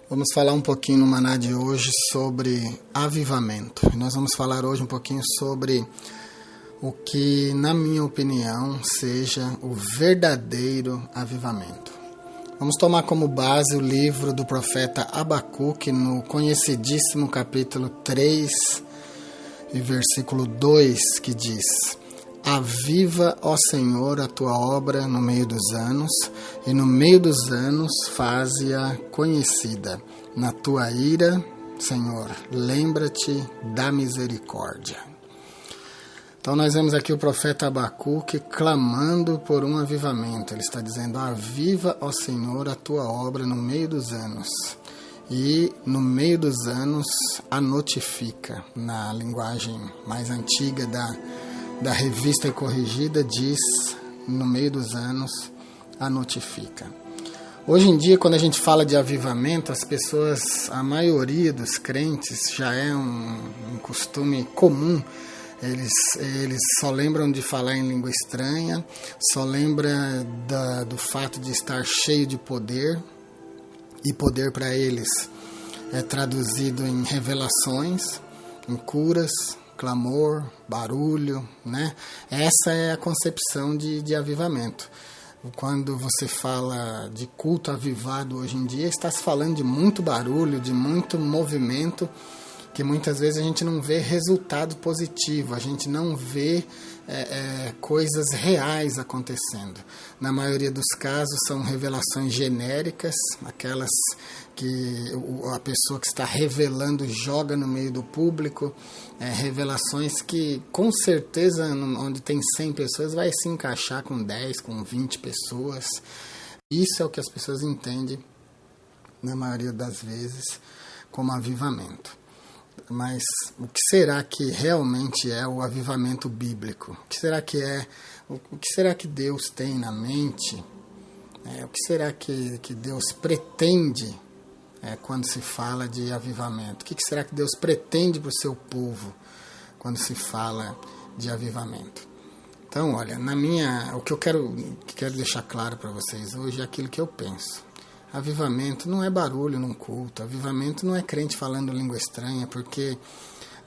Vamos falar um pouquinho no Maná de hoje sobre avivamento. Nós vamos falar hoje um pouquinho sobre o que, na minha opinião, seja o verdadeiro avivamento. Vamos tomar como base o livro do profeta Abacuque, no conhecidíssimo capítulo 3 e versículo 2, que diz: Aviva, ó Senhor, a tua obra no meio dos anos, e no meio dos anos faze-a conhecida. Na tua ira, Senhor, lembra-te da misericórdia. Então nós vemos aqui o profeta Abacuque clamando por um avivamento. Ele está dizendo: aviva, ó Senhor, a tua obra no meio dos anos. E no meio dos anos a notifica. Na linguagem mais antiga da Revista e Corrigida diz: no meio dos anos a notifica. Hoje em dia, quando a gente fala de avivamento, as pessoas, a maioria dos crentes, já é um costume comum. Eles só lembram de falar em língua estranha, só lembra do fato de estar cheio de poder, e poder para eles é traduzido em revelações, em curas, clamor, barulho, né? Essa é a concepção de avivamento. Quando você fala de culto avivado hoje em dia, está se falando de muito barulho, de muito movimento, que muitas vezes a gente não vê resultado positivo, a gente não vê coisas reais acontecendo. Na maioria dos casos são revelações genéricas, aquelas que a pessoa que está revelando joga no meio do público, revelações que com certeza onde tem 100 pessoas vai se encaixar com 10, com 20 pessoas. Isso é o que as pessoas entendem, na maioria das vezes, como avivamento. Mas o que será que realmente é o avivamento bíblico? O que será que é? O que será que Deus tem na mente? O que será que Deus pretende quando se fala de avivamento? O que será que Deus pretende para o seu povo quando se fala de avivamento? Então, olha, o que eu quero deixar claro para vocês hoje é aquilo que eu penso. Avivamento não é barulho num culto, avivamento não é crente falando língua estranha, porque,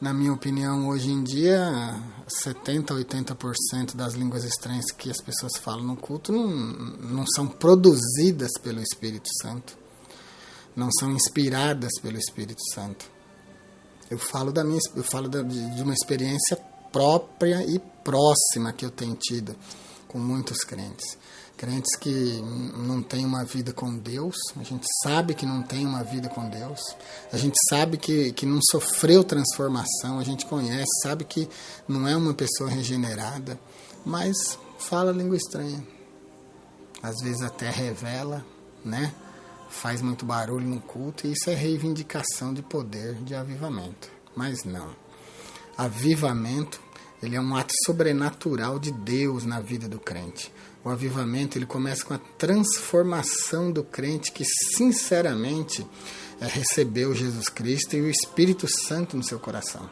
na minha opinião, hoje em dia, 70% a 80% das línguas estranhas que as pessoas falam no culto não são produzidas pelo Espírito Santo, não são inspiradas pelo Espírito Santo. Eu falo de uma experiência própria e próxima que eu tenho tido com muitos crentes. Crentes que não têm uma vida com Deus, a gente sabe que não tem uma vida com Deus, a gente sabe que não sofreu transformação, a gente conhece, sabe que não é uma pessoa regenerada, mas fala língua estranha. Às vezes até revela, né? Faz muito barulho no culto, e isso é reivindicação de poder, de avivamento. Mas não. Avivamento, ele é um ato sobrenatural de Deus na vida do crente. O avivamento, ele começa com a transformação do crente que, sinceramente, recebeu Jesus Cristo e o Espírito Santo no seu coração.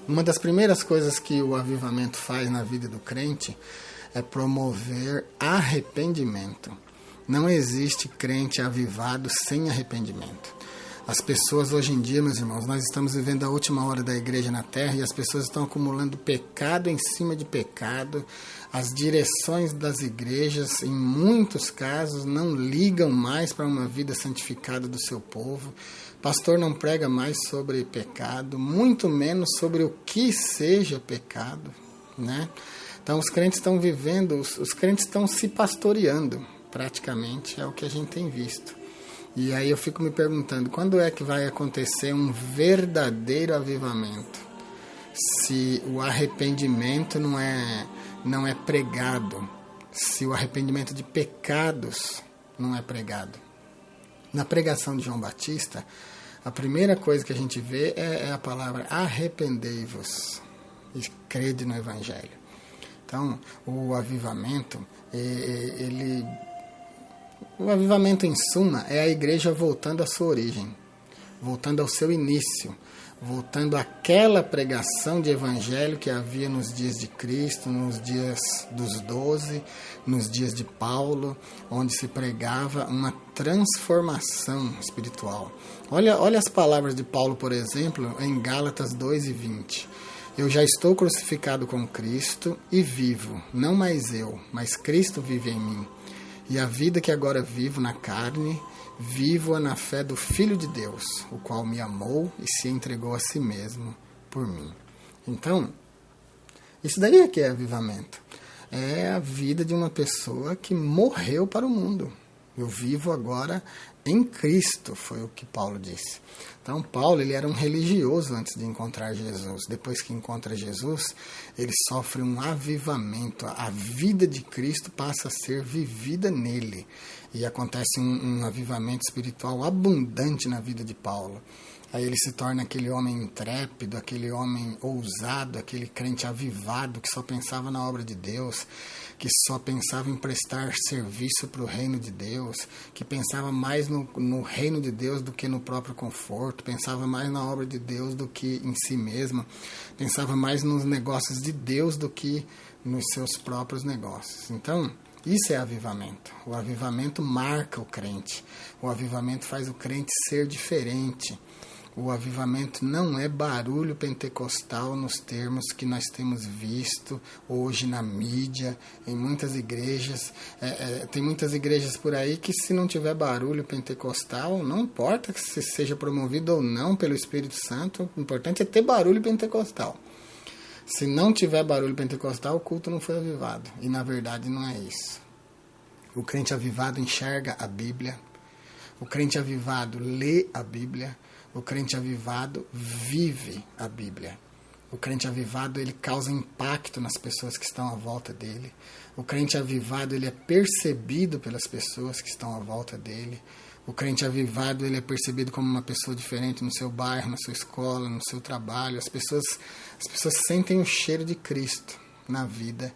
Uma das primeiras coisas que o avivamento faz na vida do crente é promover arrependimento. Não existe crente avivado sem arrependimento. As pessoas hoje em dia, meus irmãos, nós estamos vivendo a última hora da igreja na terra, e as pessoas estão acumulando pecado em cima de pecado. As direções das igrejas, em muitos casos, não ligam mais para uma vida santificada do seu povo. Pastor não prega mais sobre pecado, muito menos sobre o que seja pecado, né? Então os crentes estão vivendo, os crentes estão se pastoreando, praticamente, é o que a gente tem visto. E aí eu fico me perguntando, quando é que vai acontecer um verdadeiro avivamento? Se o arrependimento não é pregado, se o arrependimento de pecados não é pregado. Na pregação de João Batista, a primeira coisa que a gente vê é a palavra arrependei-vos e crede no Evangelho. Então, o avivamento, o avivamento, em suma, é a igreja voltando à sua origem, voltando ao seu início, voltando àquela pregação de evangelho que havia nos dias de Cristo, nos dias dos 12, nos dias de Paulo, onde se pregava uma transformação espiritual. Olha as palavras de Paulo, por exemplo, em Gálatas 2:20. Eu já estou crucificado com Cristo e vivo, não mais eu, mas Cristo vive em mim. E a vida que agora vivo na carne, vivo-a na fé do Filho de Deus, o qual me amou e se entregou a si mesmo por mim. Então, isso daí é que é avivamento. É a vida de uma pessoa que morreu para o mundo. Eu vivo agora em Cristo, foi o que Paulo disse. Então, Paulo, ele era um religioso antes de encontrar Jesus. Depois que encontra Jesus, ele sofre um avivamento. A vida de Cristo passa a ser vivida nele. E acontece um avivamento espiritual abundante na vida de Paulo. Aí ele se torna aquele homem intrépido, aquele homem ousado, aquele crente avivado que só pensava na obra de Deus, que só pensava em prestar serviço para o reino de Deus, que pensava mais no reino de Deus do que no próprio conforto, pensava mais na obra de Deus do que em si mesmo, pensava mais nos negócios de Deus do que nos seus próprios negócios. Então, isso é avivamento. O avivamento marca o crente. O avivamento faz o crente ser diferente. O avivamento não é barulho pentecostal nos termos que nós temos visto hoje na mídia, em muitas igrejas. Tem muitas igrejas por aí que, se não tiver barulho pentecostal, não importa que se seja promovido ou não pelo Espírito Santo, o importante é ter barulho pentecostal. Se não tiver barulho pentecostal, o culto não foi avivado. E na verdade não é isso. O crente avivado enxerga a Bíblia. O crente avivado lê a Bíblia. O crente avivado vive a Bíblia. O crente avivado, ele causa impacto nas pessoas que estão à volta dele. O crente avivado, ele é percebido pelas pessoas que estão à volta dele. O crente avivado, ele é percebido como uma pessoa diferente no seu bairro, na sua escola, no seu trabalho. As pessoas sentem o cheiro de Cristo na vida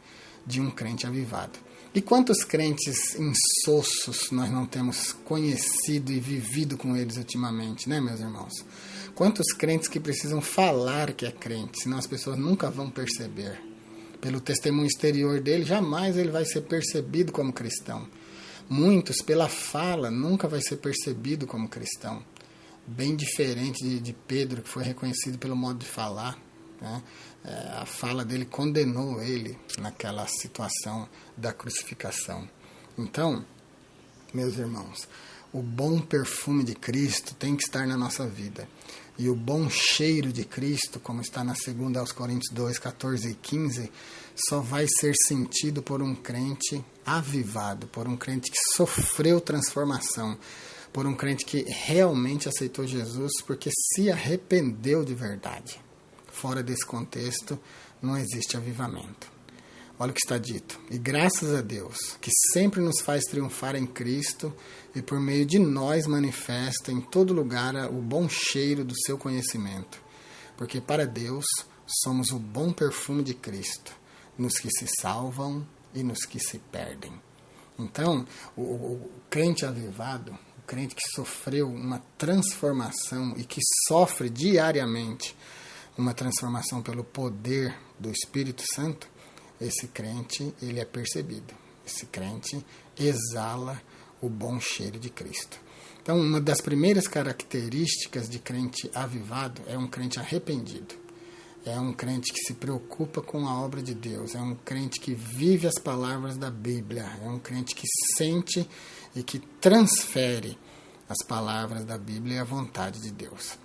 de um crente avivado. E quantos crentes insossos nós não temos conhecido e vivido com eles ultimamente, né, meus irmãos? Quantos crentes que precisam falar que é crente, senão as pessoas nunca vão perceber. Pelo testemunho exterior dele, jamais ele vai ser percebido como cristão. Muitos, pela fala, nunca vai ser percebido como cristão. Bem diferente de Pedro, que foi reconhecido pelo modo de falar, né? A fala dele condenou ele naquela situação da crucificação. Então, meus irmãos, o bom perfume de Cristo tem que estar na nossa vida. E o bom cheiro de Cristo, como está na 2 Coríntios 2, 14 e 15, só vai ser sentido por um crente avivado, por um crente que sofreu transformação, por um crente que realmente aceitou Jesus porque se arrependeu de verdade. Fora desse contexto, não existe avivamento. Olha o que está dito. E graças a Deus, que sempre nos faz triunfar em Cristo e por meio de nós manifesta em todo lugar o bom cheiro do seu conhecimento. Porque para Deus somos o bom perfume de Cristo, nos que se salvam e nos que se perdem. Então, o crente avivado, o crente que sofreu uma transformação e que sofre diariamente uma transformação pelo poder do Espírito Santo, esse crente, ele é percebido. Esse crente exala o bom cheiro de Cristo. Então, uma das primeiras características de crente avivado é um crente arrependido. É um crente que se preocupa com a obra de Deus. É um crente que vive as palavras da Bíblia. É um crente que sente e que transfere as palavras da Bíblia e a vontade de Deus.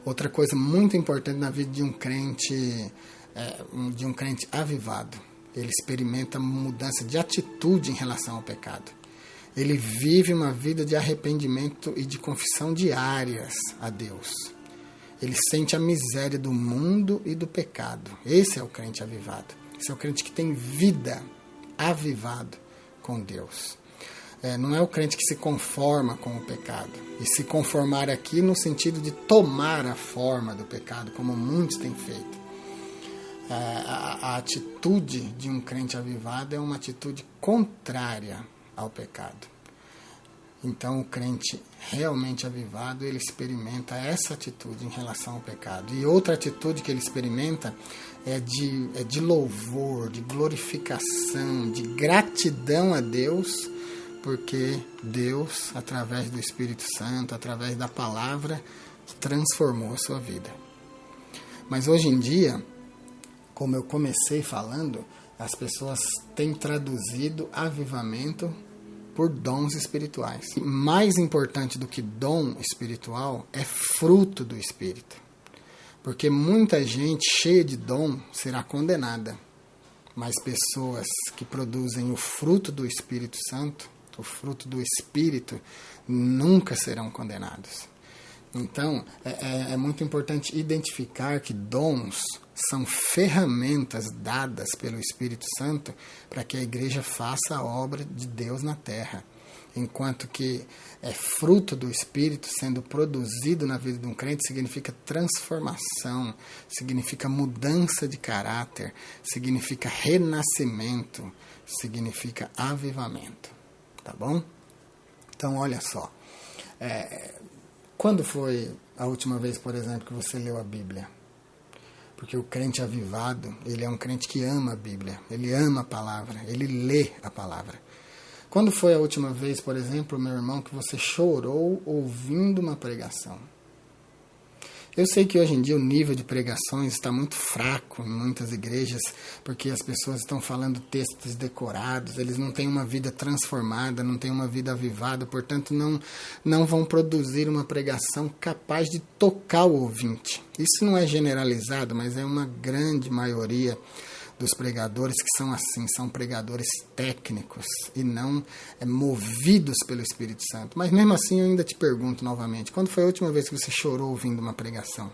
Outra coisa muito importante na vida de um crente avivado, ele experimenta mudança de atitude em relação ao pecado. Ele vive uma vida de arrependimento e de confissão diárias a Deus. Ele sente a miséria do mundo e do pecado. Esse é o crente avivado. Esse é o crente que tem vida avivado com Deus. Não é o crente que se conforma com o pecado. E se conformar aqui no sentido de tomar a forma do pecado, como muitos têm feito. A atitude de um crente avivado é uma atitude contrária ao pecado. Então, o crente realmente avivado, ele experimenta essa atitude em relação ao pecado. E outra atitude que ele experimenta é de louvor, de glorificação, de gratidão a Deus, porque Deus, através do Espírito Santo, através da palavra, transformou a sua vida. Mas hoje em dia, como eu comecei falando, as pessoas têm traduzido avivamento por dons espirituais. Mais importante do que dom espiritual é fruto do Espírito. Porque muita gente cheia de dom será condenada, mas pessoas que produzem o fruto do Espírito Santo, o fruto do Espírito, nunca serão condenados. Então, é muito importante identificar que dons são ferramentas dadas pelo Espírito Santo para que a igreja faça a obra de Deus na terra. Enquanto que é fruto do Espírito sendo produzido na vida de um crente significa transformação, significa mudança de caráter, significa renascimento, significa avivamento. Tá bom? Então, olha só. Quando foi a última vez, por exemplo, que você leu a Bíblia? Porque o crente avivado, ele é um crente que ama a Bíblia, ele ama a palavra, ele lê a palavra. Quando foi a última vez, por exemplo, meu irmão, que você chorou ouvindo uma pregação? Eu sei que hoje em dia o nível de pregações está muito fraco em muitas igrejas, porque as pessoas estão falando textos decorados, eles não têm uma vida transformada, não têm uma vida avivada, portanto não vão produzir uma pregação capaz de tocar o ouvinte. Isso não é generalizado, mas é uma grande maioria dos pregadores que são assim, são pregadores técnicos e não movidos pelo Espírito Santo. Mas mesmo assim eu ainda te pergunto novamente, quando foi a última vez que você chorou ouvindo uma pregação?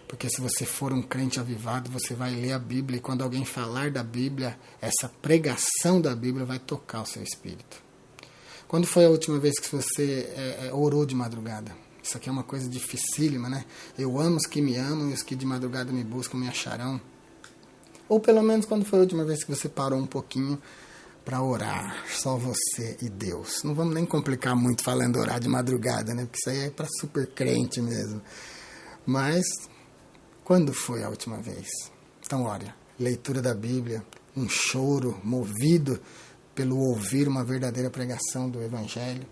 Porque se você for um crente avivado, você vai ler a Bíblia e quando alguém falar da Bíblia, essa pregação da Bíblia vai tocar o seu espírito. Quando foi a última vez que você orou de madrugada? Isso aqui é uma coisa dificílima, né? Eu amo os que me amam e os que de madrugada me buscam me acharão. Ou pelo menos quando foi a última vez que você parou um pouquinho para orar, só você e Deus. Não vamos nem complicar muito falando orar de madrugada, né? Porque isso aí é para super crente mesmo. Mas, quando foi a última vez? Então, olha, leitura da Bíblia, um choro movido pelo ouvir uma verdadeira pregação do Evangelho,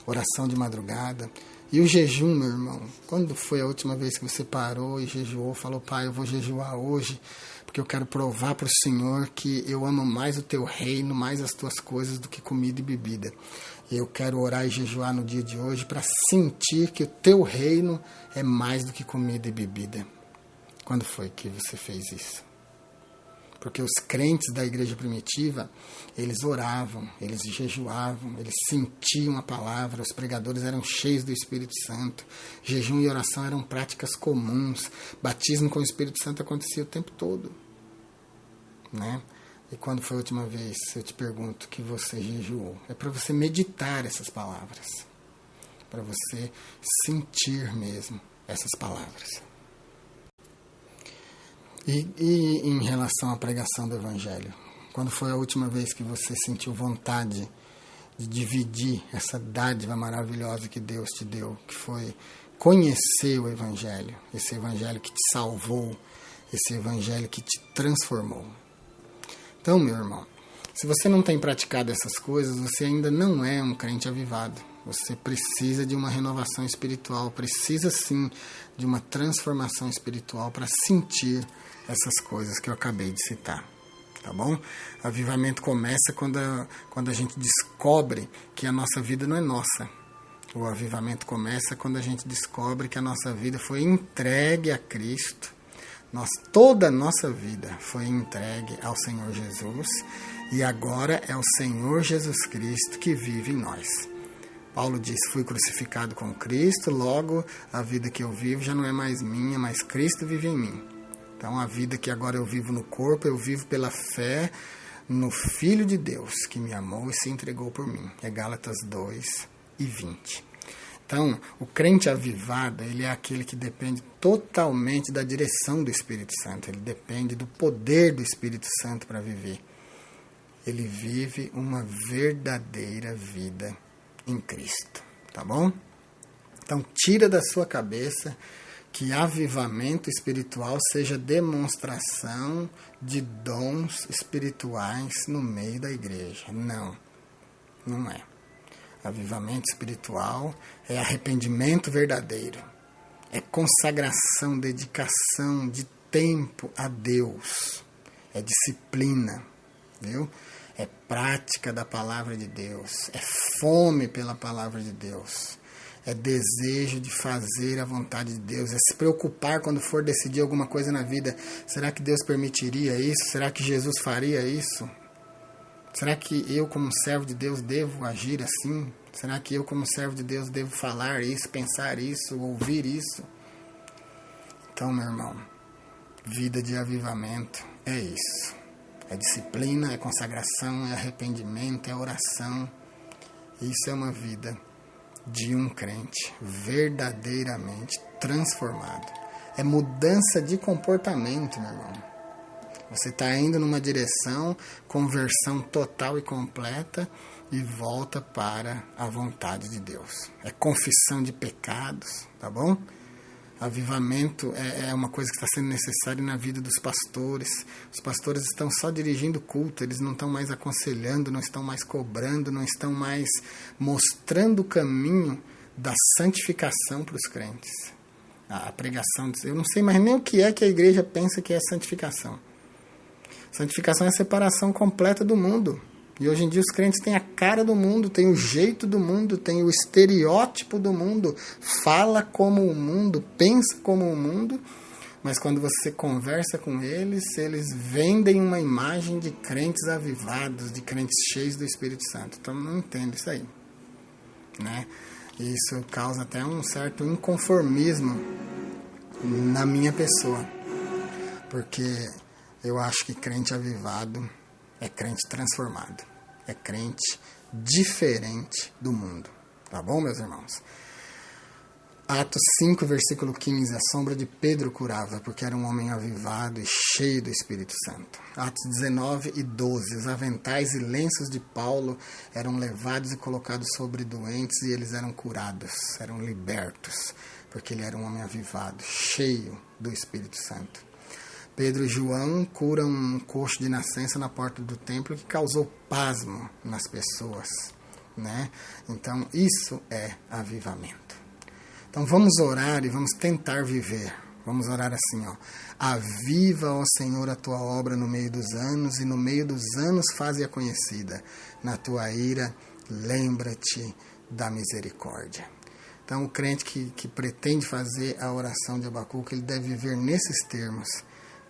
oração de madrugada. E o jejum, meu irmão, quando foi a última vez que você parou e jejuou, falou, pai, eu vou jejuar hoje, porque eu quero provar para o Senhor que eu amo mais o teu reino, mais as tuas coisas do que comida e bebida. Eu quero orar e jejuar no dia de hoje para sentir que o teu reino é mais do que comida e bebida. Quando foi que você fez isso? Porque os crentes da igreja primitiva, eles oravam, eles jejuavam, eles sentiam a palavra, os pregadores eram cheios do Espírito Santo, jejum e oração eram práticas comuns, batismo com o Espírito Santo acontecia o tempo todo. Né? E quando foi a última vez, eu te pergunto, que você jejuou? É para você meditar essas palavras, para você sentir mesmo essas palavras. E em relação à pregação do Evangelho? Quando foi a última vez que você sentiu vontade de dividir essa dádiva maravilhosa que Deus te deu, que foi conhecer o Evangelho, esse Evangelho que te salvou, esse Evangelho que te transformou? Então, meu irmão, se você não tem praticado essas coisas, você ainda não é um crente avivado. Você precisa de uma renovação espiritual, precisa sim de uma transformação espiritual para sentir essas coisas que eu acabei de citar. Tá bom? Avivamento começa quando a gente descobre que a nossa vida não é nossa. O avivamento começa quando a gente descobre que a nossa vida foi entregue a Cristo. Toda a nossa vida foi entregue ao Senhor Jesus e agora é o Senhor Jesus Cristo que vive em nós. Paulo diz, fui crucificado com Cristo, logo a vida que eu vivo já não é mais minha, mas Cristo vive em mim. Então a vida que agora eu vivo no corpo, eu vivo pela fé no Filho de Deus, que me amou e se entregou por mim. É Gálatas 2:20. Então, o crente avivado, ele é aquele que depende totalmente da direção do Espírito Santo. Ele depende do poder do Espírito Santo para viver. Ele vive uma verdadeira vida em Cristo, tá bom? Então tira da sua cabeça que avivamento espiritual seja demonstração de dons espirituais no meio da igreja. Não, não é. Avivamento espiritual é arrependimento verdadeiro, é consagração, dedicação de tempo a Deus, é disciplina, viu? É prática da palavra de Deus, é fome pela palavra de Deus, é desejo de fazer a vontade de Deus, é se preocupar quando for decidir alguma coisa na vida. Será que Deus permitiria isso? Será que Jesus faria isso? Será que eu, como servo de Deus, devo agir assim? Será que eu, como servo de Deus, devo falar isso, pensar isso, ouvir isso? Então, meu irmão, vida de avivamento é isso. É disciplina, é consagração, é arrependimento, é oração. Isso é uma vida de um crente verdadeiramente transformado. É mudança de comportamento, meu irmão. Você está indo numa direção, conversão total e completa, e volta para a vontade de Deus. É confissão de pecados, tá bom? Avivamento é uma coisa que está sendo necessária na vida dos pastores. Os pastores estão só dirigindo culto, eles não estão mais aconselhando, não estão mais cobrando, não estão mais mostrando o caminho da santificação para os crentes. A pregação, eu não sei mais nem o que é que a igreja pensa que é santificação. Santificação é a separação completa do mundo. E hoje em dia os crentes têm a cara do mundo, têm o jeito do mundo, têm o estereótipo do mundo, fala como o mundo, pensa como o mundo, mas quando você conversa com eles, eles vendem uma imagem de crentes avivados, de crentes cheios do Espírito Santo. Então não entendo isso aí, né? Isso causa até um certo inconformismo na minha pessoa, porque eu acho que crente avivado é crente transformado, é crente diferente do mundo. Tá bom, meus irmãos? Atos 5, versículo 15, a sombra de Pedro curava, porque era um homem avivado e cheio do Espírito Santo. Atos 19 e 12, os aventais e lenços de Paulo eram levados e colocados sobre doentes e eles eram curados, eram libertos, porque ele era um homem avivado, cheio do Espírito Santo. Pedro e João curam um coxo de nascença na porta do templo que causou pasmo nas pessoas, né? Então, isso é avivamento. Então, vamos orar e vamos tentar viver. Vamos orar assim, ó. Aviva, ó Senhor, a tua obra no meio dos anos e no meio dos anos faze-a conhecida. Na tua ira, lembra-te da misericórdia. Então, o crente que pretende fazer a oração de Abacuque, ele deve viver nesses termos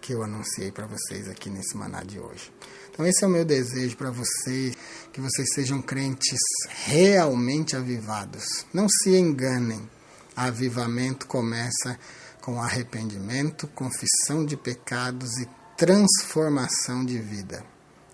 que eu anunciei para vocês aqui nesse maná de hoje. Então esse é o meu desejo para vocês, que vocês sejam crentes realmente avivados. Não se enganem, avivamento começa com arrependimento, confissão de pecados e transformação de vida.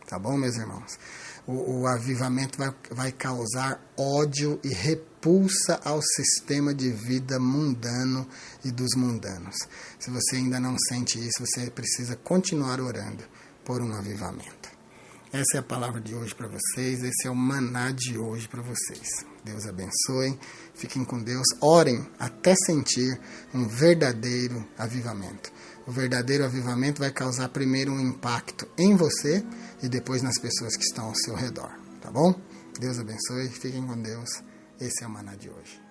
Tá bom, meus irmãos? O avivamento vai causar ódio e repulsa ao sistema de vida mundano e dos mundanos. Se você ainda não sente isso, você precisa continuar orando por um avivamento. Essa é a palavra de hoje para vocês, esse é o maná de hoje para vocês. Deus abençoe, fiquem com Deus, orem até sentir um verdadeiro avivamento. O verdadeiro avivamento vai causar primeiro um impacto em você e depois nas pessoas que estão ao seu redor, tá bom? Deus abençoe, fiquem com Deus. Esse é o maná de hoje.